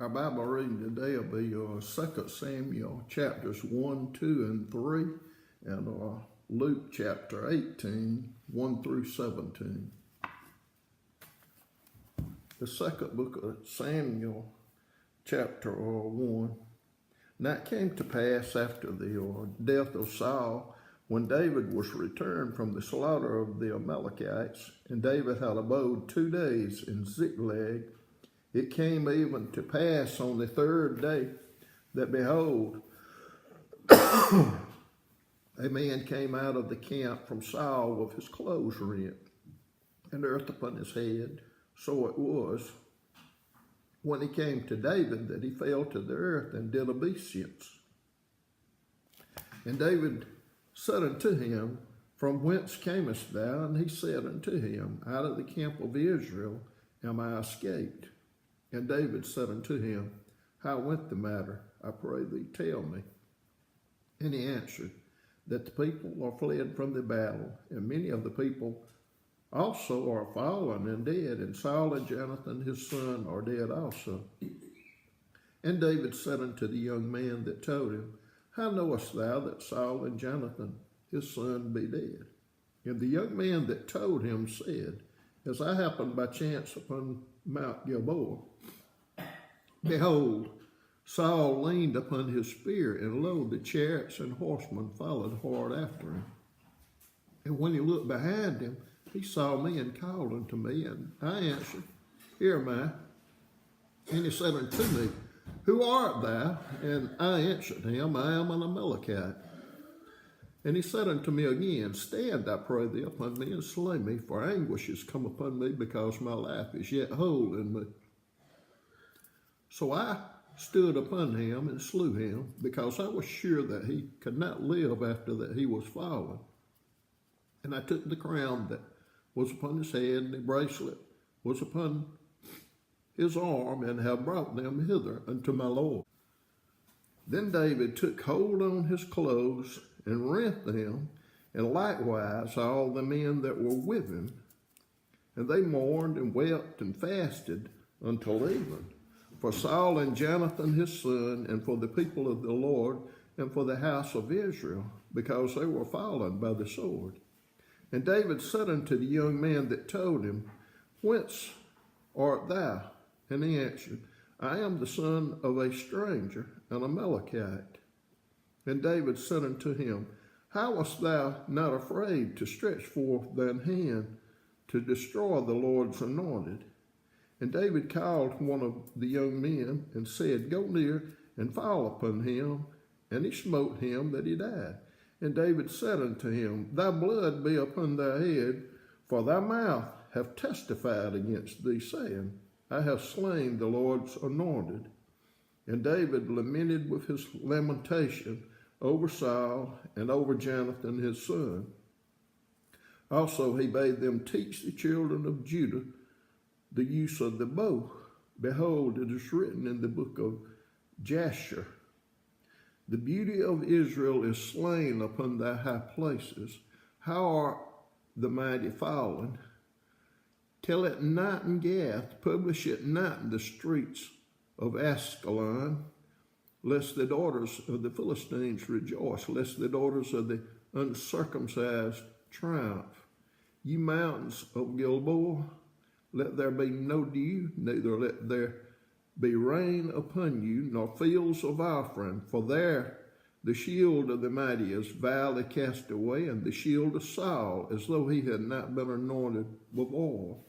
Our Bible reading today will be 2 Samuel chapters 1, 2, and 3, and Luke chapter 18, 1 through 17. The second book of Samuel, chapter 1. Now it came to pass after the death of Saul, when David was returned from the slaughter of the Amalekites, and David had abode 2 days in Ziklag. It came even to pass on the third day that, behold, a man came out of the camp from Saul with his clothes rent, and earth upon his head. So it was, when he came to David, that he fell to the earth and did obeisance. And David said unto him, From whence camest thou? And he said unto him, Out of the camp of Israel am I escaped. And David said unto him, How went the matter? I pray thee, tell me. And he answered, That the people are fled from the battle, and many of the people also are fallen and dead, and Saul and Jonathan his son are dead also. And David said unto the young man that told him, How knowest thou that Saul and Jonathan his son be dead? And the young man that told him said, As I happened by chance upon Mount Gilboa, behold, Saul leaned upon his spear, and lo, the chariots and horsemen followed hard after him. And when he looked behind him, he saw me and called unto me, and I answered, Here am I. And he said unto me, Who art thou? And I answered him, I am an Amalekite. And he said unto me again, Stand, I pray thee, upon me, and slay me, for anguish is come upon me, because my life is yet whole in me. So I stood upon him and slew him, because I was sure that he could not live after that he was fallen. And I took the crown that was upon his head, and the bracelet was upon his arm, and have brought them hither unto my Lord. Then David took hold on his clothes, and rent them, and likewise all the men that were with him. And they mourned and wept and fasted until even, for Saul and Jonathan his son, and for the people of the Lord, and for the house of Israel, because they were fallen by the sword. And David said unto the young man that told him, Whence art thou? And he answered, I am the son of a stranger, an Amalekite. And David said unto him, How wast thou not afraid to stretch forth thine hand to destroy the Lord's anointed? And David called one of the young men, and said, Go near and fall upon him. And he smote him that he died. And David said unto him, Thy blood be upon thy head, for thy mouth hath testified against thee, saying, I have slain the Lord's anointed. And David lamented with his lamentation over Saul and over Jonathan his son. Also he bade them teach the children of Judah the use of the bow. Behold, it is written in the book of Jasher, The beauty of Israel is slain upon thy high places. How are the mighty fallen? Tell it not in Gath, publish it not in the streets of Askelon, lest the daughters of the Philistines rejoice, lest the daughters of the uncircumcised triumph. Ye mountains of Gilboa, let there be no dew, neither let there be rain upon you, nor fields of Ephraim, for there the shield of the mighty is vilely cast away, and the shield of Saul, as though he had not been anointed with oil.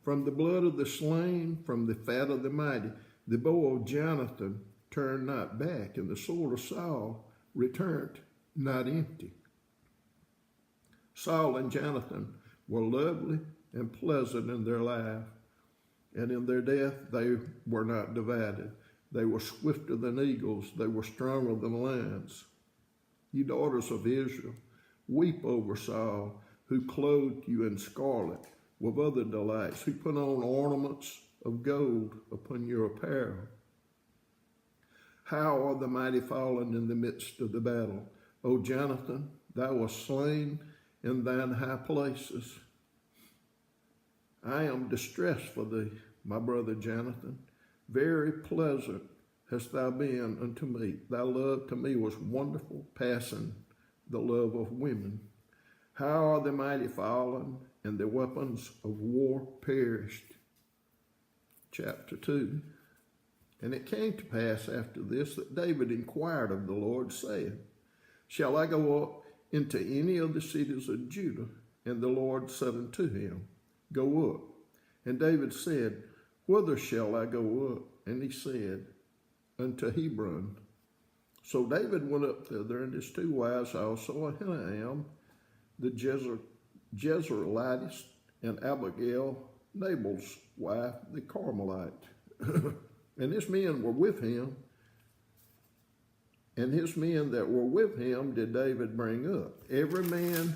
From the blood of the slain, from the fat of the mighty, the bow of Jonathan turned not back, and the sword of Saul returned not empty. Saul and Jonathan were lovely and pleasant in their life, and in their death they were not divided. They were swifter than eagles, they were stronger than lions. You daughters of Israel, weep over Saul, who clothed you in scarlet with other delights, who put on ornaments of gold upon your apparel. How are the mighty fallen in the midst of the battle? O Jonathan, thou wast slain in thine high places. I am distressed for thee, my brother Jonathan. Very pleasant hast thou been unto me. Thy love to me was wonderful, passing the love of women. How are the mighty fallen, and the weapons of war perished? Chapter 2. And it came to pass after this that David inquired of the Lord, saying, Shall I go up into any of the cities of Judah? And the Lord said unto him, Go up. And David said, Whither shall I go up? And he said, Unto Hebron. So David went up thither, and his two wives also, Ahinoam the Jezreelitess, and Abigail, Nabal's wife, the Carmelite. And his men were with him, and his men that were with him did David bring up, every man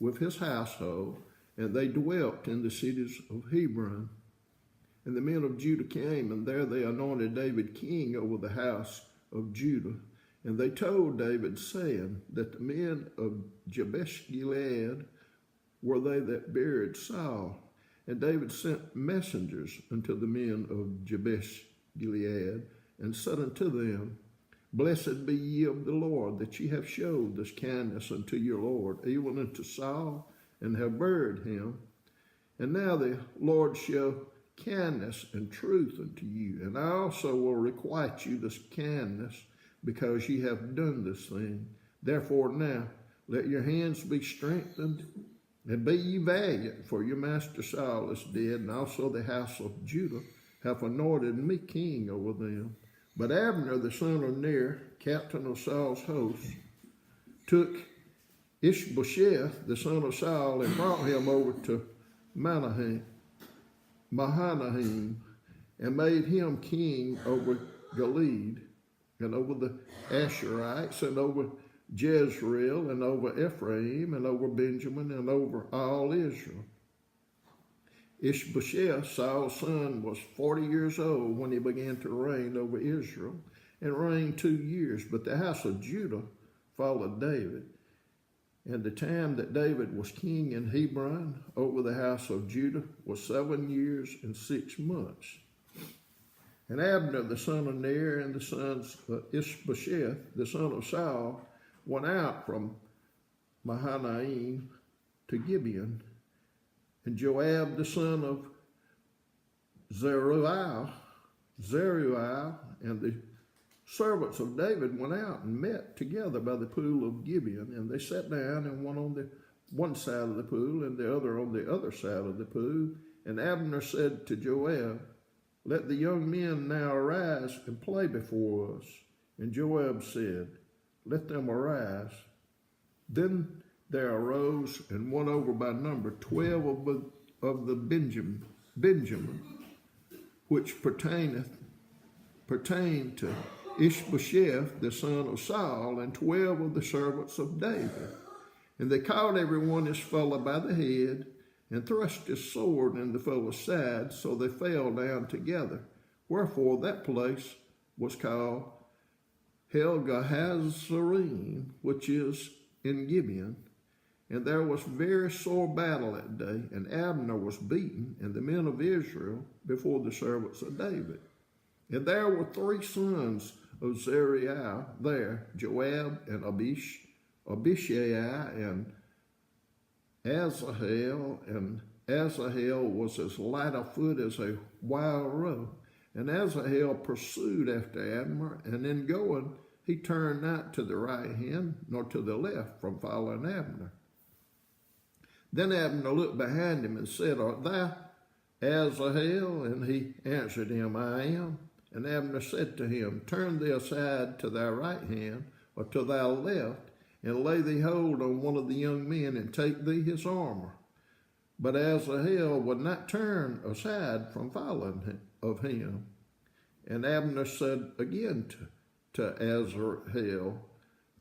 with his household, and they dwelt in the cities of Hebron. And the men of Judah came, and there they anointed David king over the house of Judah. And they told David, saying, that the men of Jabesh-Gilead were they that buried Saul. And David sent messengers unto the men of Jabesh-Gilead, and said unto them, Blessed be ye of the Lord, that ye have showed this kindness unto your Lord, even unto Saul, and have buried him. And now the Lord show kindness and truth unto you, and I also will requite you this kindness, because ye have done this thing. Therefore now let your hands be strengthened, and be ye valiant, for your master Saul is dead, and also the house of Judah hath anointed me king over them. But Abner the son of Ner, captain of Saul's host, took Ishbosheth the son of Saul, and brought him over to Mahanaim, and made him king over Gilead, and over the Asherites, and over Jezreel, and over Ephraim, and over Benjamin, and over all Israel. Ishbosheth, Saul's son, was 40 years old when he began to reign over Israel, and reigned 2 years. But the house of Judah followed David. And the time that David was king in Hebron over the house of Judah was 7 years and 6 months. And Abner the son of Ner, and the sons of Ishbosheth the son of Saul, went out from Mahanaim to Gibeon. And Joab the son of Zeruiah, and the servants of David went out and met together by the pool of Gibeon, and they sat down, and one on the one side of the pool, and the other on the other side of the pool. And Abner said to Joab, Let the young men now arise and play before us. And Joab said, Let them arise. Then there arose and won over by number 12 of the Benjamin, which pertained to Ishbosheth the son of Saul, and 12 of the servants of David. And they caught every one his fellow by the head, and thrust his sword in the fellow's side, so they fell down together. Wherefore that place was called Helgahazarim, which is in Gibeon. And there was very sore battle that day, and Abner was beaten, and the men of Israel, before the servants of David. And there were 3 sons of Zeruiah there, Joab and Abishai and Asahel. And Asahel was as light of foot as a wild roe. And Asahel pursued after Abner, and in going he turned not to the right hand nor to the left from following Abner. Then Abner looked behind him and said, Art thou Asahel? And he answered him, I am. And Abner said to him, Turn thee aside to thy right hand or to thy left, and lay thee hold on one of the young men, and take thee his armor. But Asahel would not turn aside from following of him. And Abner said again to Asahel,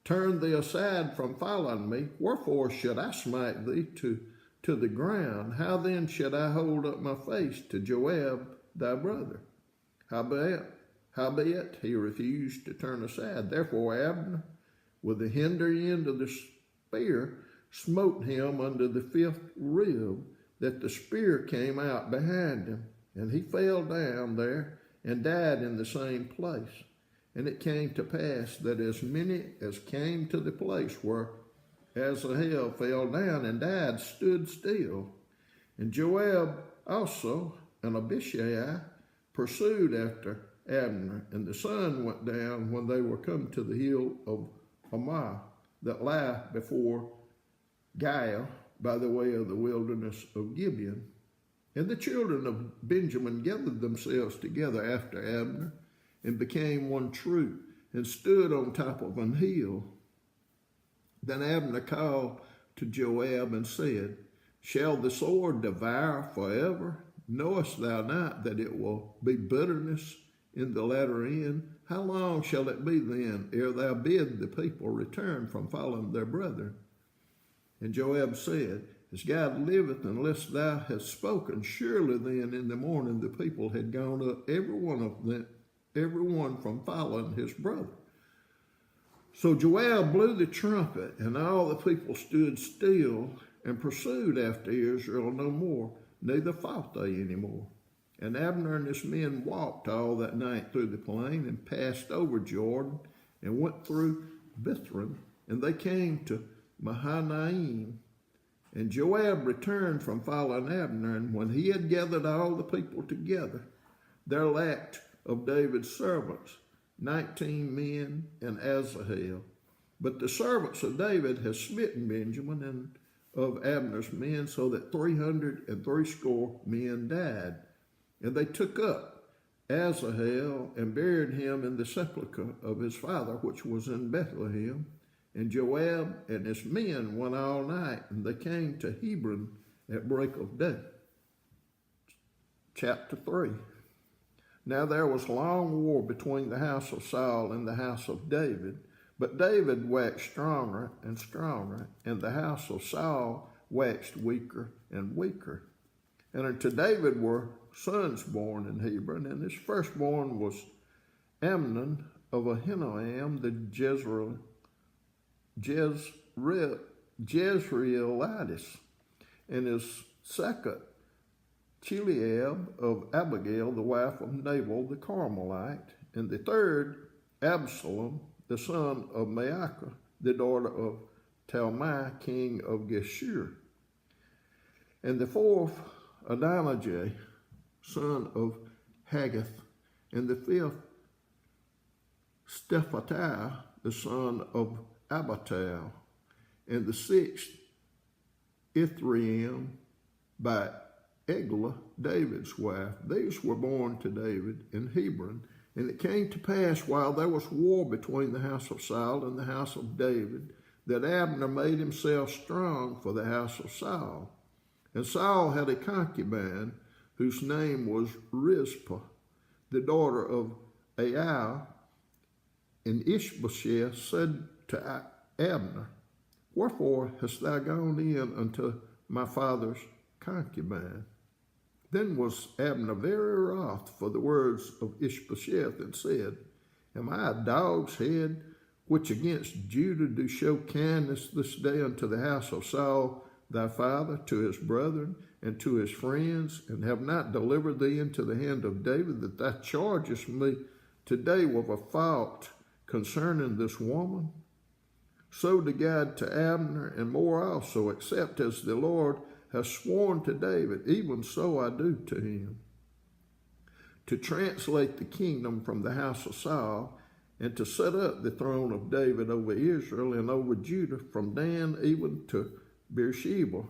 Turn thee aside from following me. Wherefore should I smite thee to the ground? How then should I hold up my face to Joab thy brother? Howbeit he refused to turn aside. Therefore Abner, with the hinder end of the spear, smote him under the 5th rib, that the spear came out behind him, and he fell down there and died in the same place. And it came to pass that as many as came to the place where Asahel fell down and died stood still. And Joab also and Abishai pursued after Abner, and the sun went down when they were come to the hill of Ammah that lie before Giah by the way of the wilderness of Gibeon. And the children of Benjamin gathered themselves together after Abner, and became one troop, and stood on top of an hill. Then Abner called to Joab and said, Shall the sword devour forever? Knowest thou not that it will be bitterness in the latter end? How long shall it be then, ere thou bid the people return from following their brethren? And Joab said, As God liveth, unless thou hast spoken, surely then in the morning the people had gone up, every one from following his brother. So Joab blew the trumpet, and all the people stood still and pursued after Israel no more, neither fought they any more. And Abner and his men walked all that night through the plain, and passed over Jordan, and went through Bithron, and they came to Mahanaim. And Joab returned from following Abner, and when he had gathered all the people together, there lacked of David's servants 19 men and Asahel. But the servants of David had smitten Benjamin and of Abner's men, so that 360 men died. And they took up Asahel and buried him in the sepulchre of his father, which was in Bethlehem. And Joab and his men went all night, and they came to Hebron at break of day. Chapter 3. Now there was long war between the house of Saul and the house of David, but David waxed stronger and stronger, and the house of Saul waxed weaker and weaker. And unto David were sons born in Hebron, and his firstborn was Amnon of Ahinoam the Jezreelitess, and his second Chileab of Abigail, the wife of Nabal the Carmelite, and the third Absalom, the son of Maacah, the daughter of Talmai, king of Geshur, and the fourth Adonijah, son of Haggith, and the fifth Shephatiah, the son of Abital, and the sixth Ithream by Eglah, David's wife. These were born to David in Hebron. And it came to pass, while there was war between the house of Saul and the house of David, that Abner made himself strong for the house of Saul. And Saul had a concubine whose name was Rizpah, the daughter of Aiah. And Ishbosheth said to Abner, Wherefore hast thou gone in unto my father's concubine? Then was Abner very wroth for the words of Ishbosheth, and said, Am I a dog's head, which against Judah do show kindness this day unto the house of Saul thy father, to his brethren, and to his friends, and have not delivered thee into the hand of David, that thou chargest me today with a fault concerning this woman? So did God to Abner, and more also, except as the Lord has sworn to David, even so I do to him, to translate the kingdom from the house of Saul, and to set up the throne of David over Israel and over Judah, from Dan even to Beersheba.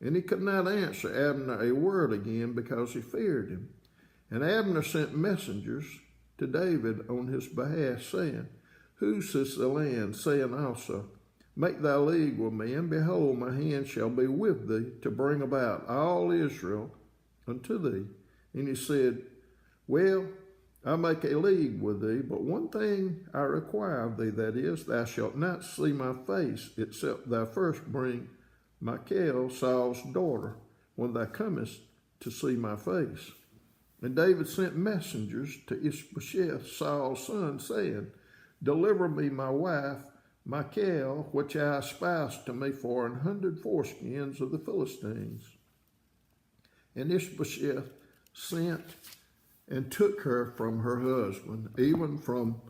And he could not answer Abner a word again, because he feared him. And Abner sent messengers to David on his behalf, saying, Whose is the land? Saying also, Make thy league with me, and behold, my hand shall be with thee, to bring about all Israel unto thee. And he said, Well, I make a league with thee, but one thing I require of thee, that is, thou shalt not see my face, except thou first bring Michal, Saul's daughter, when thou comest to see my face. And David sent messengers to Ishbosheth, Saul's son, saying, Deliver me my wife, Michal, which I espoused to me for 100 foreskins of the Philistines. And Ishbosheth sent and took her from her husband, even from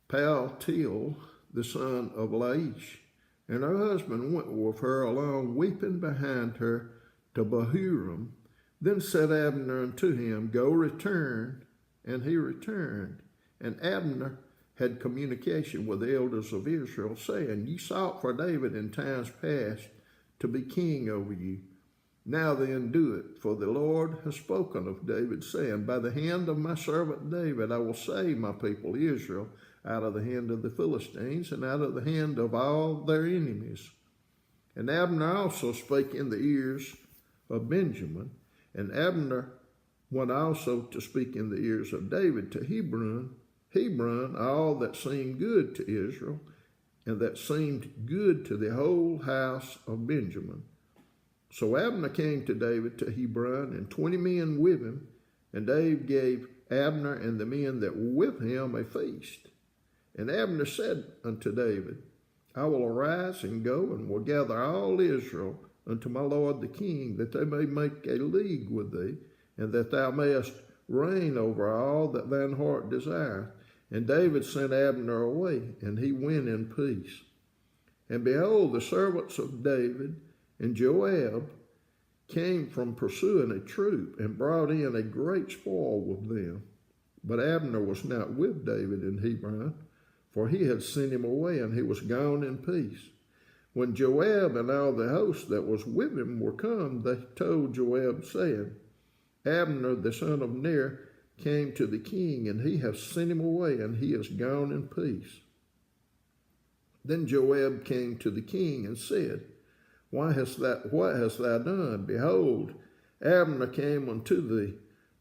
Paltiel, the son of Laish. And her husband went with her along, weeping behind her to Bahurim. Then said Abner unto him, Go return. And he returned. And Abner had communication with the elders of Israel, saying, Ye sought for David in times past to be king over you. Now then do it, for the Lord has spoken of David, saying, By the hand of my servant David I will save my people Israel out of the hand of the Philistines and out of the hand of all their enemies. And Abner also spake in the ears of Benjamin, and Abner went also to speak in the ears of David to Hebron, all that seemed good to Israel, and that seemed good to the whole house of Benjamin. So Abner came to David to Hebron, and 20 men with him, and David gave Abner and the men that were with him a feast. And Abner said unto David, I will arise and go, and will gather all Israel unto my lord the king, that they may make a league with thee, and that thou mayest reign over all that thine heart desireth. And David sent Abner away, and he went in peace. And behold, the servants of David and Joab came from pursuing a troop, and brought in a great spoil with them. But Abner was not with David in Hebron, for he had sent him away, and he was gone in peace. When Joab and all the host that was with him were come, they told Joab, saying, Abner the son of Ner came to the king, and he hath sent him away, and he is gone in peace. Then Joab came to the king and said, What hast thou done? Behold, Abner came unto thee.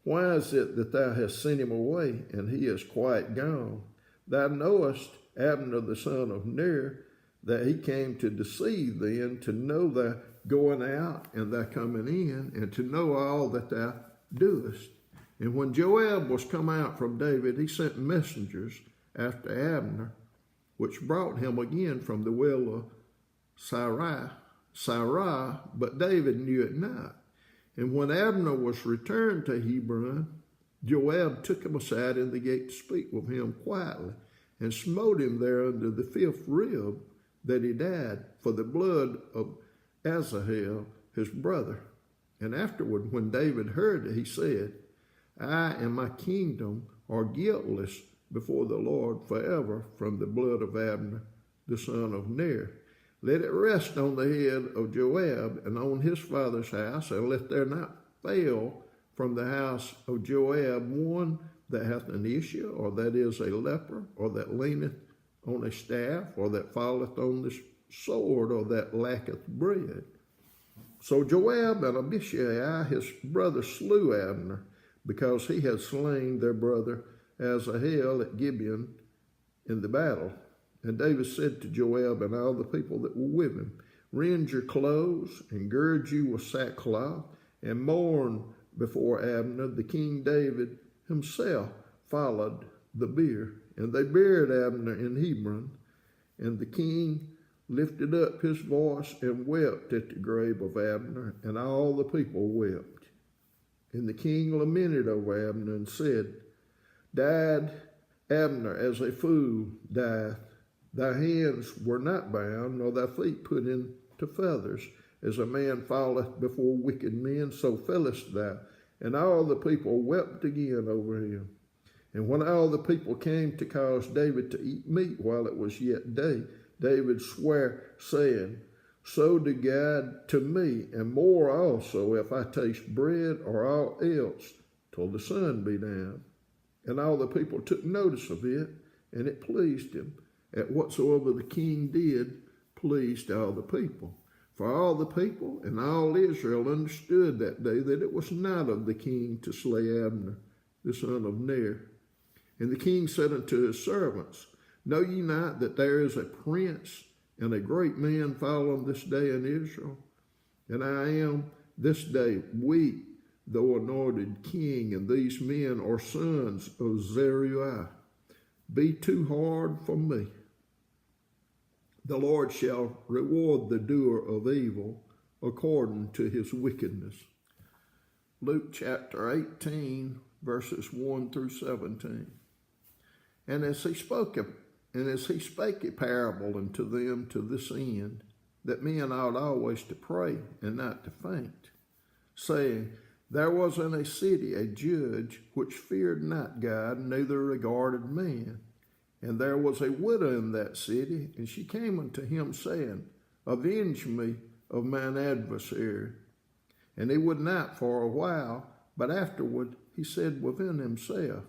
Why is it that thou hast sent him away, and he is quite gone? Thou knowest Abner the son of Ner, that he came to deceive thee, and to know thy going out and thy coming in, and to know all that thou doest. And when Joab was come out from David, he sent messengers after Abner, which brought him again from the well of Sirah, but David knew it not. And when Abner was returned to Hebron, Joab took him aside in the gate to speak with him quietly, and smote him there under the 5th rib, that he died, for the blood of Asahel his brother. And afterward, when David heard it, he said, I and my kingdom are guiltless before the Lord forever from the blood of Abner the son of Ner. Let it rest on the head of Joab and on his father's house, and let there not fail from the house of Joab one that hath an issue, or that is a leper, or that leaneth on a staff, or that falleth on the sword, or that lacketh bread. So Joab and Abishai his brother slew Abner, because he had slain their brother Asahel at Gibeon in the battle. And David said to Joab and all the people that were with him, Rend your clothes, and gird you with sackcloth, and mourn before Abner. The King David himself followed the bier. And they buried Abner in Hebron, and the king lifted up his voice and wept at the grave of Abner, and all the people wept. And the king lamented over Abner and said, Died Abner as a fool dieth. Thy hands were not bound, nor thy feet put into feathers. As a man falleth before wicked men, so fellest thou. And all the people wept again over him. And when all the people came to cause David to eat meat while it was yet day, David sware, saying, So do God to me, and more also, if I taste bread or aught else, till the sun be down. And all the people took notice of it, and it pleased him. At whatsoever the king did pleased all the people. For all the people and all Israel understood that day that it was not of the king to slay Abner, the son of Ner. And the king said unto his servants, Know ye not that there is a prince and a great man fallen this day in Israel? And I am this day weak, though anointed king, and these men are sons of Zeruiah. Be too hard for me. The Lord shall reward the doer of evil according to his wickedness. Luke chapter 18, verses 1 through 17. And as he spake a parable unto them to this end, that men ought always to pray and not to faint, saying, There was in a city a judge which feared not God, neither regarded man. And there was a widow in that city, and she came unto him, saying, Avenge me of mine adversary. And he would not for a while, but afterward he said within himself,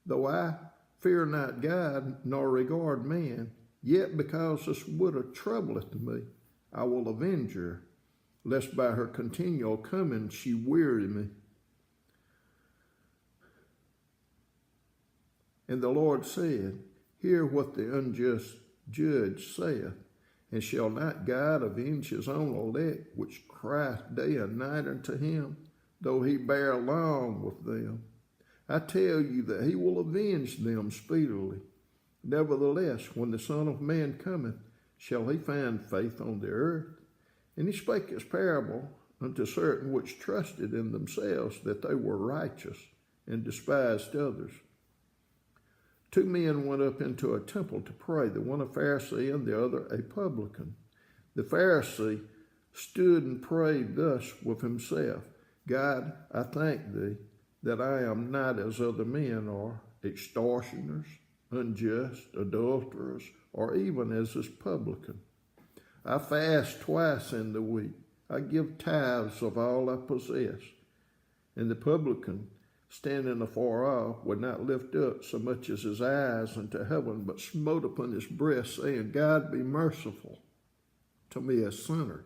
Though I fear not God, nor regard man, yet because this widow troubleth me, I will avenge her, lest by her continual coming she weary me. And the Lord said, Hear what the unjust judge saith, and shall not God avenge his own elect, which crieth day and night unto him, though he bear long with them? I tell you that he will avenge them speedily. Nevertheless, when the Son of Man cometh, shall he find faith on the earth? And he spake his parable unto certain which trusted in themselves that they were righteous, and despised others. 2 men went up into a temple to pray, the one a Pharisee and the other a publican. The Pharisee stood and prayed thus with himself, God, I thank thee that I am not as other men are, extortioners, unjust, adulterers, or even as this publican. I fast twice in the week. I give tithes of all I possess. And the publican, standing afar off, would not lift up so much as his eyes unto heaven, but smote upon his breast, saying, God, be merciful to me, a sinner.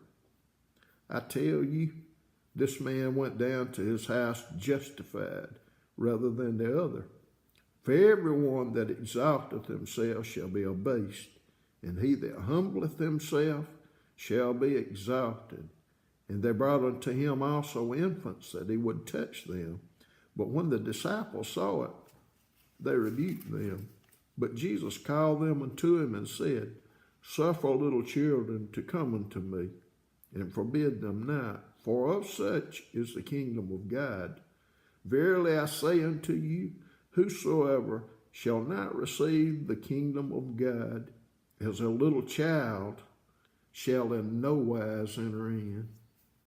I tell you, this man went down to his house justified rather than the other. For everyone that exalteth himself shall be abased, and he that humbleth himself shall be exalted. And they brought unto him also infants, that he would touch them. But when the disciples saw it, they rebuked them. But Jesus called them unto him and said, Suffer little children to come unto me, and forbid them not, for of such is the kingdom of God. Verily I say unto you, whosoever shall not receive the kingdom of God as a little child shall in no wise enter in.